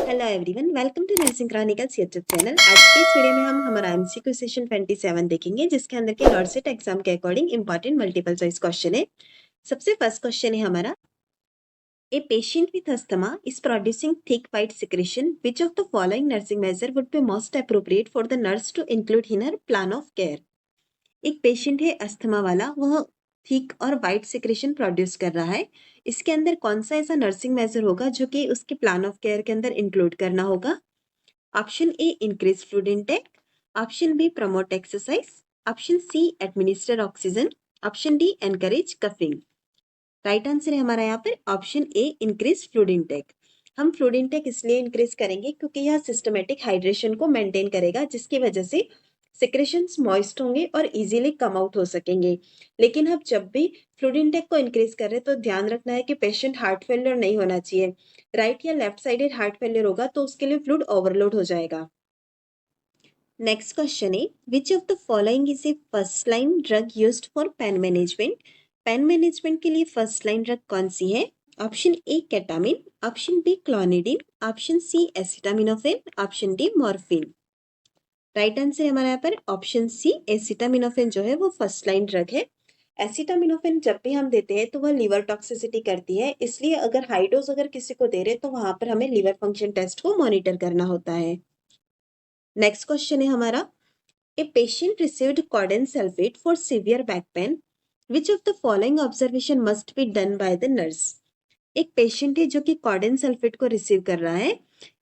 Hello everyone, welcome to nursing chronicles YouTube channel. आज के इस वीडियो में हम हमारा एमसीक्यू सेशन 27 देखेंगे, जिसके अंदर के नॉर्सेट एग्जाम के according important multiple choice question है। सबसे फर्स्ट क्वेश्चन है हमारा, a patient with asthma is producing thick white secretion, which of the following nursing measure would be most appropriate for the nurse to include in her plan of care. एक patient है asthma वाला, वह thick और white secretion produce कर रहा है। इसके अंदर कौन सा ऐसा नर्सिंग मेजर होगा जो कि उसके प्लान ऑफ केयर के अंदर इंक्लूड करना होगा? Option A increase fluid intake, option B promote exercise, option C administer oxygen, option D encourage coughing. Right answer है हमारा यहाँ पर option A increase fluid intake. हम फ्लूइड इनटेक इसलिए इंक्रीज करेंगे क्योंकि यह सिस्टमेटिक हाइड्रेशन को मेंटेन करेगा, जिसकी वजह से सिक्रेशंस मॉइस्ट होंगे और इजीली कम आउट हो सकेंगे। लेकिन हम जब भी फ्लूइड इनटेक को इंक्रीज कर रहे हैं तो ध्यान रखना है कि पेशेंट हार्ट फेलियर नहीं होना चाहिए। राइट या लेफ्ट साइडेड हार्ट फेलियर होगा तो उसके लिए फ्लूइड ओवरलोड हो जाएगा। नेक्स्ट क्वेश्चन है, which of the following is a first line drug used for pain management? Pain management के लिए फर्स्ट लाइन ड्रग कौन सी है? Option A ketamine, option B clonidine, option C acetaminophen, option D morphine. Right answer है हमारा यहाँ पर option C acetaminophen जो है वो फर्स्ट लाइन ड्रग है। एसिटामिनोफेन जब भी हम देते हैं तो वह लीवर टॉक्सिसिटी करती है, इसलिए अगर हाई डोज अगर किसी को दे रहे तो वहां पर हमें लीवर फंक्शन टेस्ट को मॉनिटर करना होता है। नेक्स्ट क्वेश्चन है हमारा, a patient received codeine sulfate for severe back pain, which of the following observation must be done by the nurse? एक पेशेंट है जो कि कॉर्डन सल्फेट को रिसीव कर रहा है।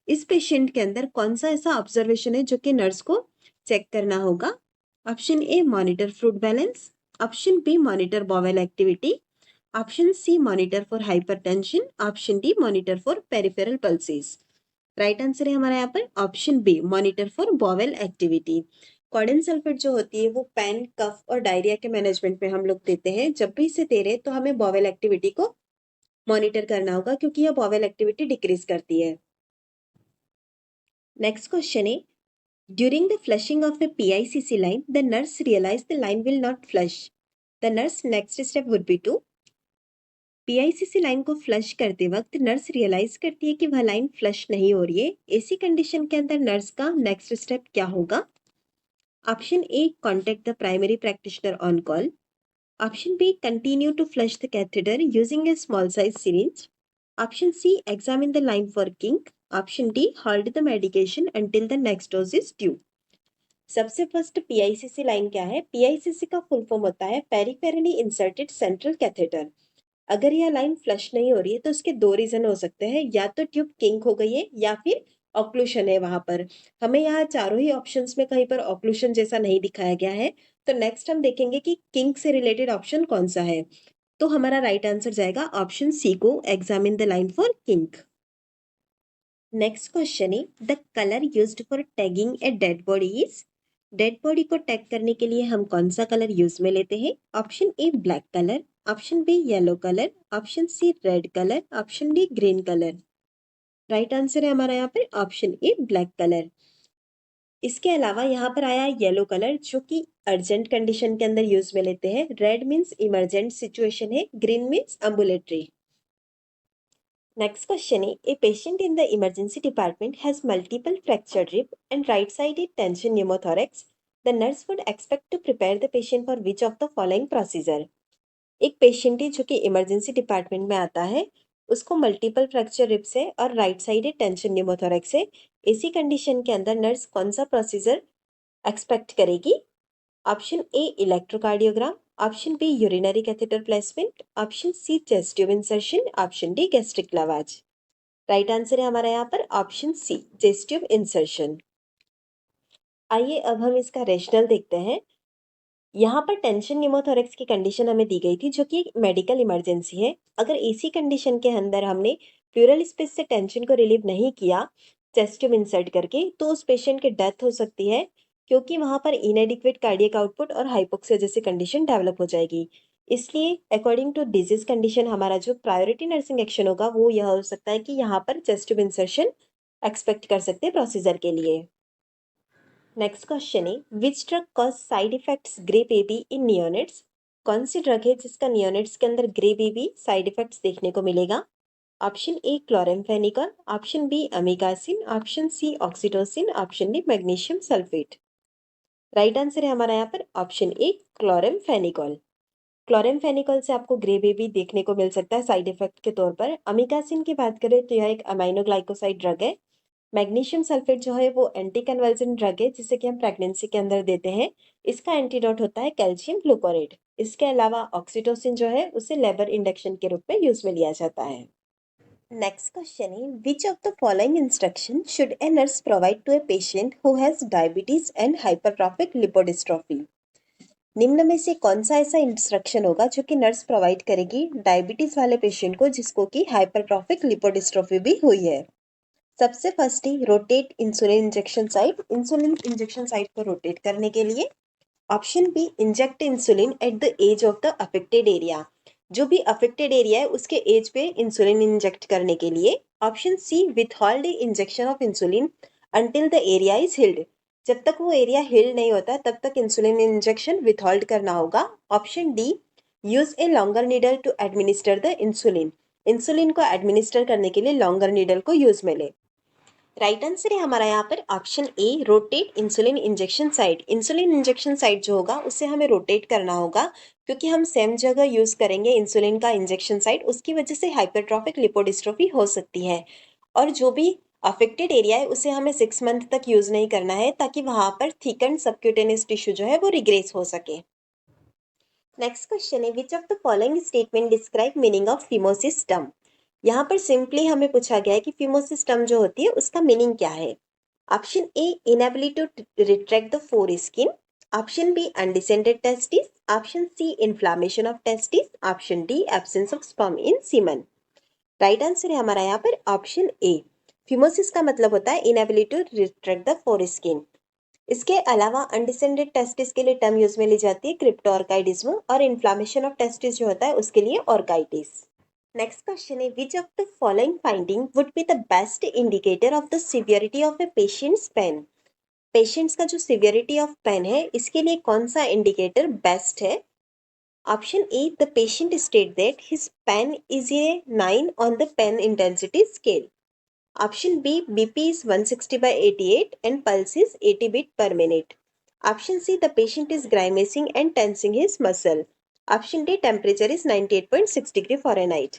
इस पेशेंट के अंदर कौन सा ऐसा ऑब्जर्वेशन है जो कि नर्स को चेक करना होगा? Option A monitor fluid balance, option B monitor bowel activity, option C monitor for hypertension, option D monitor for peripheral pulses. Right answer है हमारा यहाँ पर option B monitor for bowel activity. Codeine sulfate जो होती है वो pen, कफ और diarrhoea के मैनेजमेंट में हम लोग देते हैं। जब भी इसे दे रहे हैं तो हमें बॉवेल एक्टिविटी को मॉनिटर करना होगा, क्योंकि यह बॉवेल एक्टिविटी डिक्रीज करती है। नेक्स्ट क्वेश्चन है, during the flushing of A PICC line, the nurse realized the line will not flush. The nurse next step would be to, PICC line को flush करते वक्त नर्स रियलाइज करती है कि वह लाइन फ्लश नहीं हो रही है। ऐसी कंडीशन के अंदर नर्स का नेक्स्ट स्टेप क्या होगा? Option A contact the primary practitioner on call, option B continue to flush the catheter using a small size syringe, option C examine the line for kink, option D hold the medication until the next dose is due. सबसे first PICC line क्या है? PICC का full form होता है peripherally inserted central catheter. अगर यह line flush नहीं हो रही है तो उसके दो रीजन हो सकते हैं, या तो ट्यूब किंक हो गई है या फिर ऑक्लूशन है वहां पर। हमें यहाँ चारों ही ऑप्शंस में कहीं पर ऑक्लूशन जैसा नहीं दिखाया गया है, तो नेक्स्ट हम देखेंगे कि किंक से रिलेटेड ऑप्शन कौन सा है। तो हमारा राइट आंसर जाएगा ऑप्शन सी को, examine the line for kink. Next question है, the colour used for tagging a dead body is? Dead body को टैग करने के लिए हम कौन सा कलर यूज में लेते हैं? Option A black colour, option B yellow colour, option C red colour, option D green colour. Right answer है हमारा यहाँ पर ऑप्शन ए ब्लैक कलर। इसके अलावा यहाँ पर आया येलो कलर, जो कि अर्जेंट कंडीशन के अंदर यूज में लेते हैं। रेड मीन्स इमरजेंट सिचुएशन है, green means ambulatory. Next question is, a patient in the emergency department has multiple fractured rib and right-sided tension pneumothorax. The nurse would expect to prepare the patient for which of the following procedure? एक patient है जो कि emergency department में आता है, उसको multiple fracture ribs है और राइट साइडेड टेंशन न्यूमोथोरैक्स है। इसी कंडीशन के अंदर नर्स कौन सा प्रोसीजर एक्सपेक्ट करेगी? Option A electrocardiogram, option B urinary catheter placement, option C chest tube insertion, option D gastric lavage. Right answer है हमारा यहाँ पर option C chest tube insertion. आइए अब हम इसका रेशनल देखते हैं। यहाँ पर टेंशन न्यूमोथोरैक्स की कंडीशन हमें दी गई थी, जो कि एक मेडिकल इमरजेंसी है। अगर इसी कंडीशन के अंदर हमने प्लूरल स्पेस से टेंशन को रिलीव नहीं किया चेस्ट ट्यूब इंसर्ट करके, तो उस पेशेंट की डेथ हो सकती है, क्योंकि वहां पर इनएडिक्वेट कार्डियक आउटपुट और हाइपोक्सिया जैसी कंडीशन डेवलप हो जाएगी। इसलिए अकॉर्डिंग टू डिजीज कंडीशन हमारा जो प्रायोरिटी नर्सिंग एक्शन होगा वो यह हो सकता है कि यहाँ पर चेस्ट ट्यूब इंसर्शन एक्सपेक्ट कर सकते हैं प्रोसीजर के लिए। नेक्स्ट क्वेश्चन है, which drug cause side effects grey baby in neonates? कौन सी ड्रग है जिसका नियोनेट्स के अंदर ग्रे बेबी साइड इफेक्ट्स देखने को मिलेगा? Option A chloramphenicol, option B amikacin, option C oxytocin, option D magnesium sulphate. Right answer है हमारा यहाँ पर ऑप्शन ए क्लोरेमफेनिकॉल। क्लोरेमफेनिकॉल से आपको ग्रे बेबी देखने को मिल सकता है साइड इफेक्ट के तौर पर। अमीकासिन की बात करें तो यह एक अमाइनोग्लाइकोसाइड ड्रग है। मैग्नीशियम सल्फेट जो है वो एंटी कन्वल्सन ड्रग है जिसे कि हम प्रेगनेंसी के अंदर देते हैं। इसका एंटीडोट होता है कैल्शियम ग्लूकोरेट। इसके अलावा ऑक्सीटोसिन जो है उसे लेबर इंडक्शन के रूप में यूज में लिया जाता है। नेक्स्ट क्वेश्चन है which of the following instruction should a nurse provide to a patient who has diabetes and hypertrophic lipodystrophy. निम्न में से कौन सा ऐसा इंस्ट्रक्शन होगा जो कि नर्स प्रोवाइड करेगी डायबिटीज वाले पेशेंट को जिसको कि हाइपरट्रॉफिक लिपोडिस्ट्रोफी भी हुई है। सबसे फर्स्ट ही rotate insulin injection site, insulin injection site को रोटेट करने के लिए। Option B inject insulin at the edge of the affected area, जो भी अफेक्टेड एरिया है उसके एज पे इंसुलिन इंजेक्ट करने के लिए। Option C withhold the injection of insulin until the area is healed, जब तक वो एरिया हील नहीं होता तब तक इंसुलिन इंजेक्शन विथहोल्ड करना होगा। Option D use a longer needle to administer the insulin, insulin को एडमिनिस्टर करने के लिए लॉन्गर नीडल को यूज में ले। राइट आंसर है हमारा यहाँ पर ऑप्शन ए rotate insulin injection site. Insulin injection site जो होगा उसे हमें रोटेट करना होगा क्योंकि हम सेम जगह यूज करेंगे इंसुलिन का इंजेक्शन साइट, उसकी वजह से हाइपरट्रॉफिक लिपोडिस्ट्रोफी हो सकती है। और जो भी अफेक्टेड एरिया है उसे हमें 6 मंथ तक यूज नहीं करना है ताकि वहां पर थिकन सबक्यूटेनियस टिश्यू जो है वो रिग्रेस हो सके। नेक्स्ट क्वेश्चन है which of the following statement describe meaning of phimosis term. यहाँ पर सिंपली हमें पूछा गया है कि फिमोसिस टर्म जो होती है उसका मीनिंग क्या है। Option A inability to retract the foreskin, option B undescended testis, option C inflammation of testis, option D absence of sperm in semen. Right answer है हमारा यहाँ पर ऑप्शन ए। फिमोसिस का मतलब होता है inability to retract the foreskin. इसके अलावा अनडिसेंडेड टेस्टिस के लिए टर्म यूज में ली जाती है क्रिप्टोऑर्काइडिज्म, और इन्फ्लामेशन ऑफ टेस्टिस जो होता है उसके लिए ऑर्काइटिस। नेक्स्ट क्वेश्चन है which of the following finding would be the best indicator of the severity of a patient's pain. Patients का जो सिवियरिटी ऑफ पेन है इसके लिए कौन सा इंडिकेटर बेस्ट है। Option A the patient state that his pain is a 9 on the pain intensity scale, option B BP is 160/88 and pulse is 80 beat per minute, option see the patient is grimacing and tensing his muscle, option D temperature is 98.6 degree Fahrenheit.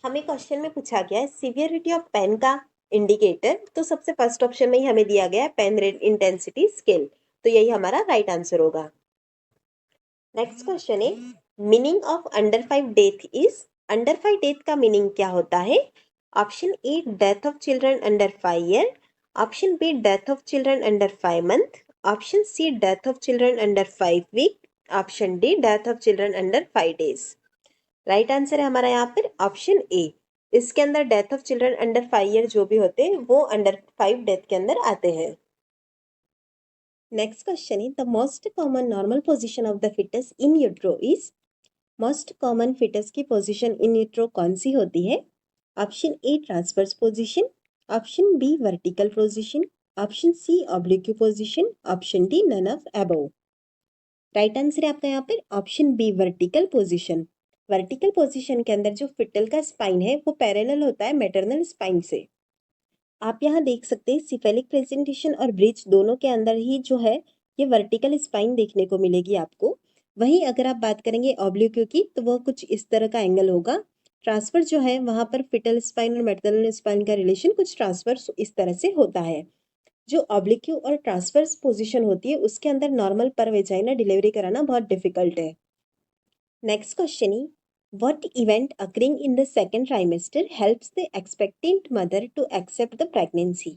हमें question में पूछा गया है severity of pen का indicator, तो सबसे first option में ही हमें दिया गया है पेन रेट इंटेंसिटी स्केल, तो यही हमारा राइट आंसर होगा। नेक्स्ट क्वेश्चन है meaning of under 5 death is. Under 5 death का मीनिंग क्या होता है। Option A death of children under 5 year, option B death of children under 5 month, option C death of children under 5 week, option D death of children under 5 days. Right answer है हमारा यहाँ पर option A. इसके अंदर death of children under 5 year जो भी होते हैं वो अंडर 5 डेथ के अंदर आते हैं। नेक्स्ट क्वेश्चन है the most common normal position of the fetus in utero is. Most common fetus की पोजीशन इन यूट्रो कौन सी होती है। Option A transverse position, option B vertical position, option C oblique position, option D none of above. Right answer है आपका यहाँ पर option B vertical position. Vertical position के अंदर जो फिटल का स्पाइन है वो पैरेलल होता है मैटरनल स्पाइन से। आप यहाँ देख सकते हैं सिफेलिक प्रेजेंटेशन और ब्रिज दोनों के अंदर ही जो है ये वर्टिकल स्पाइन देखने को मिलेगी आपको। वहीं अगर आप बात करेंगे ऑब्लिक्यू की तो वह कुछ इस तरह का एंगल होगा। ट्रांसफर जो है वहां पर फिटल स्पाइन और मैटरनल स्पाइन का रिलेशन कुछ ट्रांसफर इस तरह से होता है। जो ऑब्लिक्यू और ट्रांसफर्स पोजीशन होती है उसके अंदर नॉर्मल पर वेजाइना डिलीवरी कराना बहुत डिफिकल्ट है। Next question he What event occurring in the second trimester helps the expectant mother to accept the pregnancy?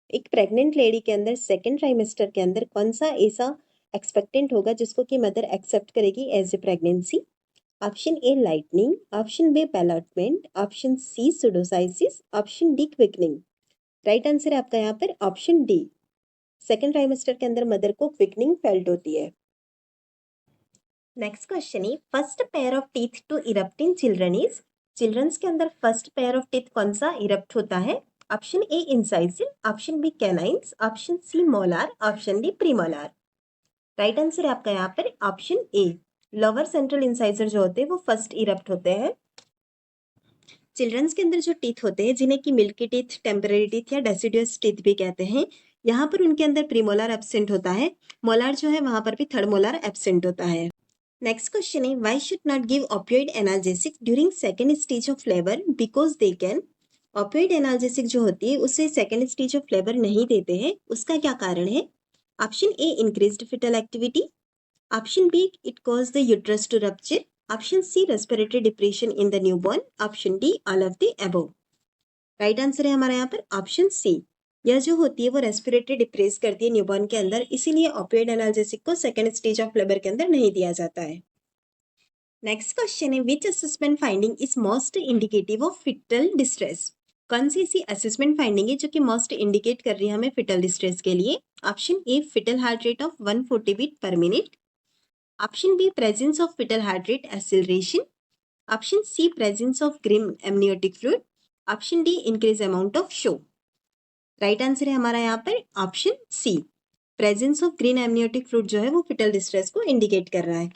एक प्रेग्नेंट लेडी के अंदर सेकेंड ट्राइमेस्टर के अंदर कौन सा ऐसा एक्सपेक्टेंट होगा जिसको कि मदर एक्सेप्ट करेगी as a pregnancy. Option A lightening, option B ballottement, option C pseudocyesis, option D quickening. Right answer है आपका यहाँ पर ऑप्शन डी। सेकेंड ट्राइमेस्टर के अंदर मदर को क्विकनिंग फेल्ट होती है। नेक्स्ट क्वेश्चन है first pair of teeth to erupt in children is. Childrens के अंदर फर्स्ट पेयर ऑफ टीथ कौन सा इरप्ट होता है। Option A incisal, option B canines, option C molar, option D premolar. Right answer है आपका यहाँ पर option A. Lower central incisor जो होते हैं वो फर्स्ट इरप्ट होते हैं। चिल्ड्रंस के अंदर जो टीथ होते हैं जिन्हें कि मिल्की टीथ, टेम्पररी टीथ या डेसिडुअस टीथ भी कहते हैं, यहाँ पर उनके अंदर प्रीमोलर एब्सेंट होता है, मोलार जो है वहां पर भी थर्ड मोलार एब्सेंट होता है। नेक्स्ट क्वेश्चन है, why should not give ऑपियोइड analgesic during second stage of labour because they can. ऑपियोइड analgesic जो होती है उसे सेकेंड स्टेज ऑफ लेबर नहीं देते हैं, उसका क्या कारण है? Option A, increased fetal activity. Option B, it cause the uterus to rupture. Option C, respiratory depression in the newborn. Option D, all of the above. Right answer है हमारा यहाँ पर ऑप्शन सी। यह जो होती है वो रेस्पिरेटरी डिप्रेस करती है न्यूबॉर्न के अंदर, इसीलिए ऑपियोइड एनाल्जेसिक को सेकेंड स्टेज ऑफ लेबर के अंदर नहीं दिया जाता है। नेक्स्ट क्वेश्चन है, which assessment finding is most indicative of fetal distress. कौन सी ऐसी असेसमेंट फाइंडिंग है जो कि मोस्ट इंडिकेट कर रही है हमें फिटल डिस्ट्रेस के लिए? Option A, fetal heart rate of 140 beat per minute. Option B, presence of fetal heart rate acceleration. Option C, presence of green amniotic fluid. Option D, increase amount of show. Right answer है हमारा यहाँ पर option C, presence of green amniotic fluid जो है वो foetal distress को indicate कर रहा है।